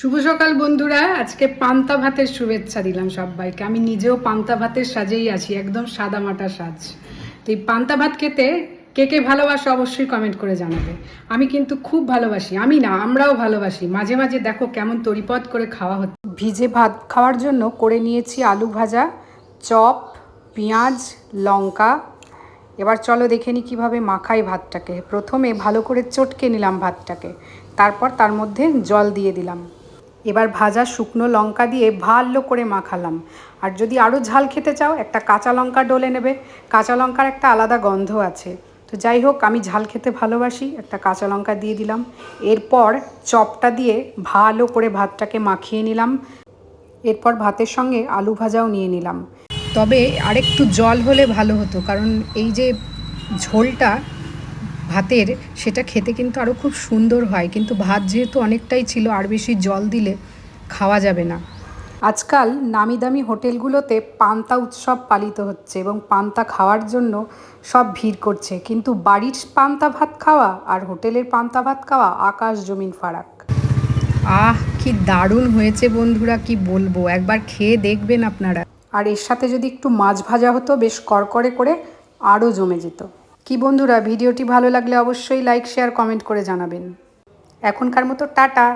শুভ সকাল বন্ধুরা। আজকে পান্তা ভাতের শুভেচ্ছা দিলাম সবাইকে। আমি নিজেও পান্তা ভাতের সাজেই আছি, একদম সাদা মাটা সাজ। তো এই পান্তা ভাত খেতে কে কে ভালোবাসো অবশ্যই কমেন্ট করে জানাবে। আমি কিন্তু খুব ভালোবাসি, আমি না আমরাও ভালোবাসি। মাঝে মাঝে দেখো কেমন তরিপদ করে খাওয়া হচ্ছে। ভিজে ভাত খাওয়ার জন্য করে নিয়েছি আলু ভাজা, চপ, পেঁয়াজ, লঙ্কা। এবার চলো দেখে নিই কীভাবে মাখাই ভাতটাকে। প্রথমে ভালো করে চটকে নিলাম ভাতটাকে, তারপর তার মধ্যে জল দিয়ে দিলাম। এবার ভাজা শুকনো লঙ্কা দিয়ে ভালো করে মাখালাম। আর যদি আরও ঝাল খেতে চাও একটা কাঁচা লঙ্কা ডলে নেবে। কাঁচা লঙ্কার একটা আলাদা গন্ধ আছে। তো যাই হোক, আমি ঝাল খেতে ভালোবাসি, একটা কাঁচা লঙ্কা দিয়ে দিলাম। এরপর চপটা দিয়ে ভালো করে ভাতটাকে মাখিয়ে নিলাম। এরপর ভাতের সঙ্গে আলু ভাজাও নিয়ে নিলাম। তবে আরেকটু জল হলে ভালো হতো, কারণ এই যে ঝোলটা ভাতের, সেটা খেতে কিন্তু আরও খুব সুন্দর হয়। কিন্তু ভাত যেহেতু অনেকটাই ছিল, আর বেশি জল দিলে খাওয়া যাবে না। আজকাল নামি দামি হোটেলগুলোতে পান্তা উৎসব পালিত হচ্ছে এবং পান্তা খাওয়ার জন্য সব ভিড় করছে। কিন্তু বাড়ির পান্তা ভাত খাওয়া আর হোটেলের পান্তা ভাত খাওয়া আকাশ জমিন ফারাক। কি দারুণ হয়েছে বন্ধুরা, কি বলবো, একবার খেয়ে দেখবেন আপনারা। আর এর সাথে যদি একটু মাছ ভাজা হতো বেশ কড়কড়ে করে, আরও জমে যেত। কি বন্ধুরা, ভিডিওটি ভালো লাগলে অবশ্যই লাইক, শেয়ার, কমেন্ট করে জানাবেন। এখনকার মতো টাটা।